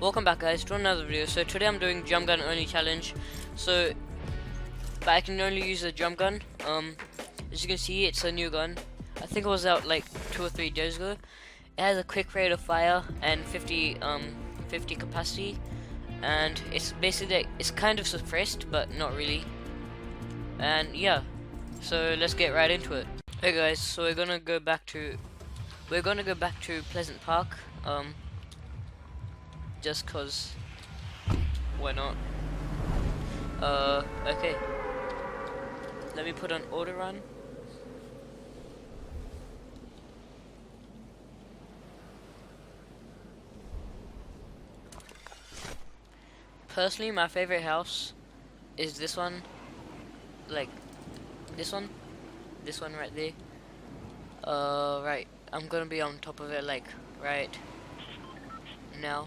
Welcome back guys to another video. So today I'm doing jump gun only challenge. But I can only use the jump gun. As you can see, it's a new gun. I think it was out like 2 or 3 days ago. It has a quick rate of fire and 50 capacity, and it's basically it's kind of suppressed but not really. And yeah, so let's get right into it. Hey guys, so we're gonna go back to Pleasant Park. Just cause why not? Okay. Let me put on auto run. Personally, my favorite house is this one. Like this one right there. Right. I'm gonna be on top of it, like right now.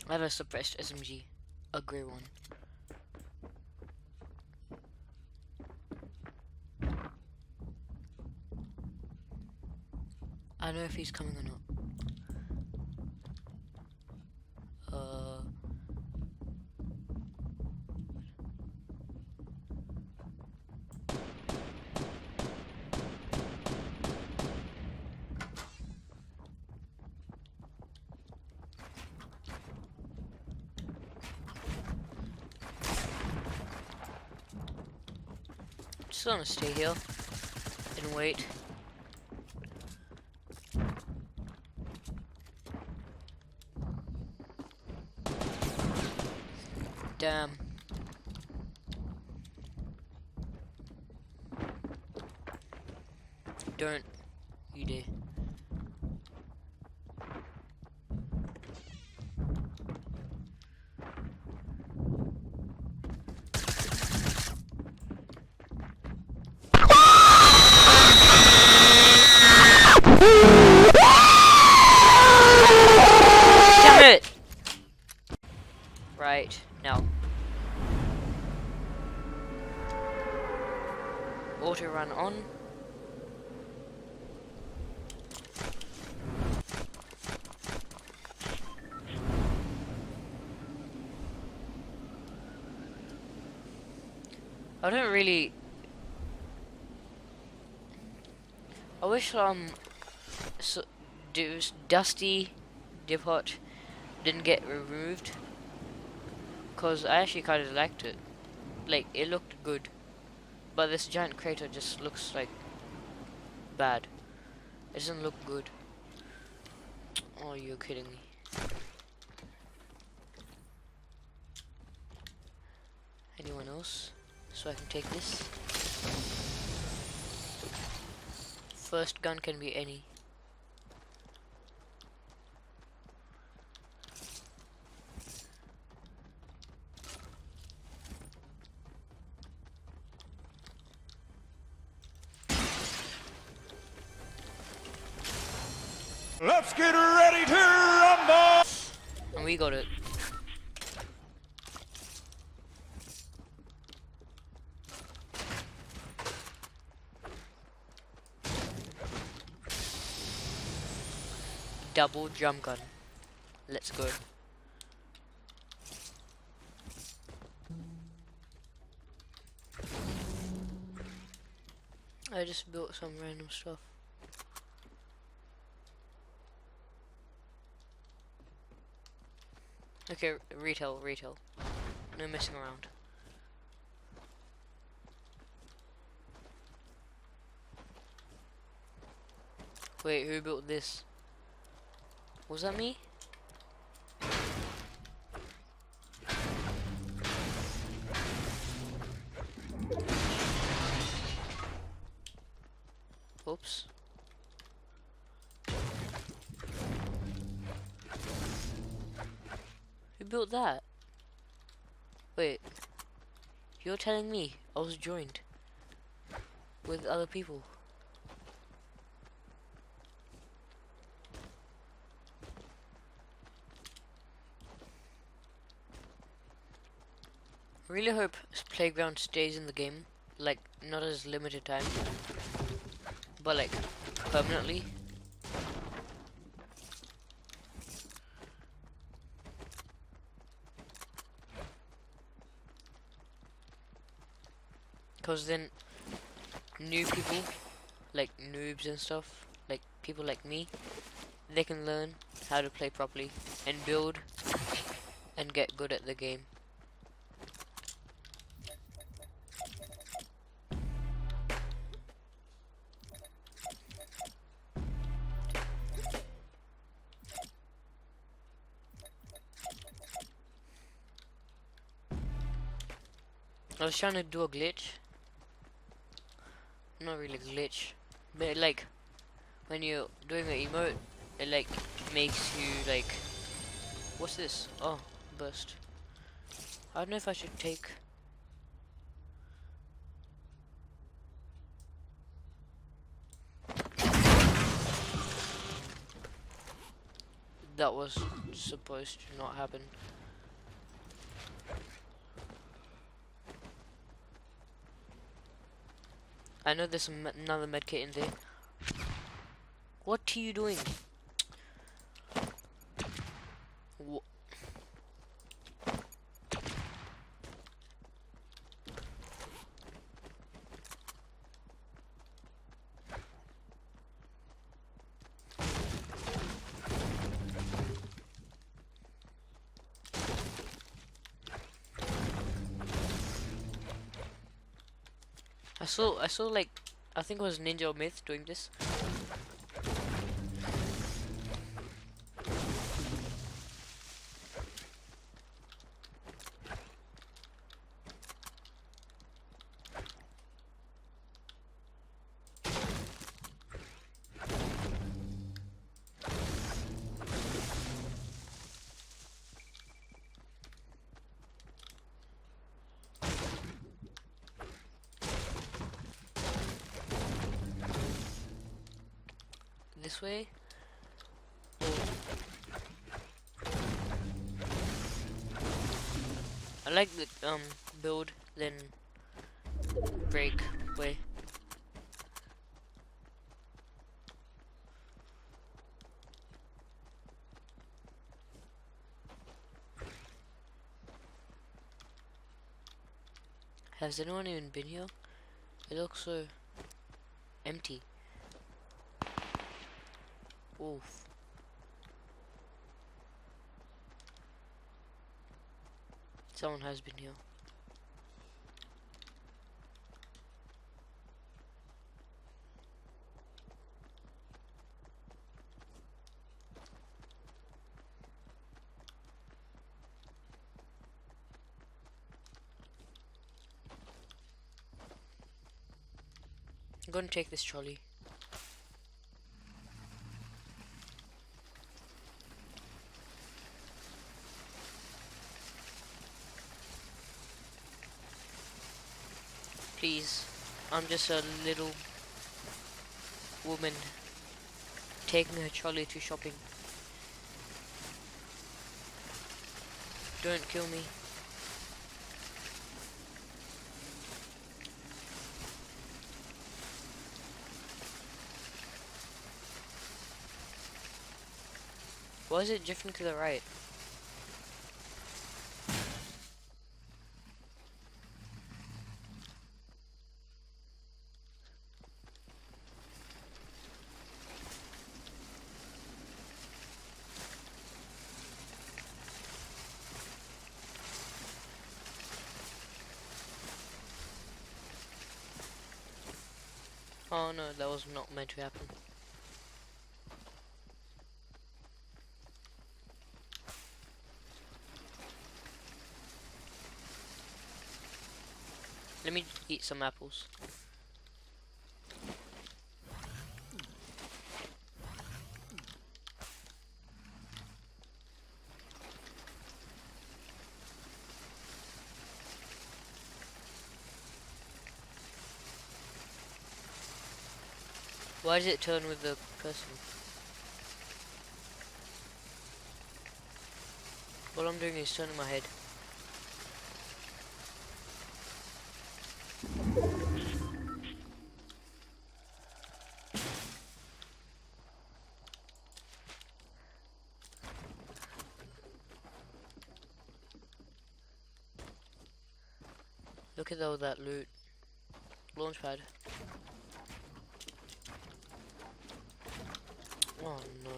I have a suppressed SMG, a grey one. I don't know if he's coming or not. Just gonna stay here and wait. Damn. Don't you dare. Damn it! Right, now. Auto run on. I don't really. I wish Dusty Depot didn't get removed, cause I actually kind of liked it. Like it looked good, but this giant crater just looks like bad. It doesn't look good. Oh, you're kidding me. Anyone else? So I can take this. First gun can be any. Let's get ready to rumble! And we got it. Double jump gun. Let's go. I just built some random stuff. Okay, retail. No messing around. Wait, who built this? Was that me? Oops. Who built that? Wait. You're telling me I was joined with other people? I really hope Playground stays in the game, like not as limited time, but like permanently. Because then new people, like noobs and stuff, like people like me, they can learn how to play properly and build and get good at the game. I was trying to do a glitch. Not really a glitch, but like when you're doing an emote, it like makes you like, what's this? Oh, burst. I don't know if I should take. That was supposed to not happen. I know there's another medkit in there. What are you doing? Wh I saw like, I think it was Ninja or Myth doing this. This way. I like the build then break way. Has anyone even been here? It looks so empty. Oof. Someone has been here. I'm gonna take this trolley. Please, I'm just a little woman taking her trolley to shopping. Don't kill me. Why is it drifting to the right? Oh no, that was not meant to happen. Let me eat some apples. Why does it turn with the person? All I'm doing is turning my head. Look at all that loot. launch pad. Oh no.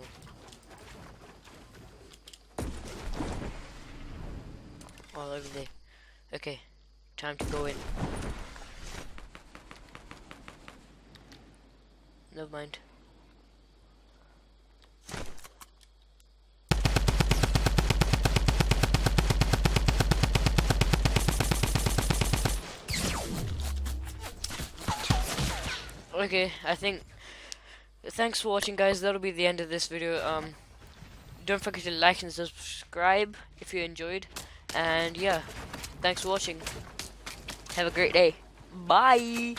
Oh, over there. Okay, time to go in. Never mind. Okay, I think thanks for watching, guys. That'll be the end of this video. Don't forget to like and subscribe if you enjoyed, and yeah, thanks for watching. Have a great day. Bye.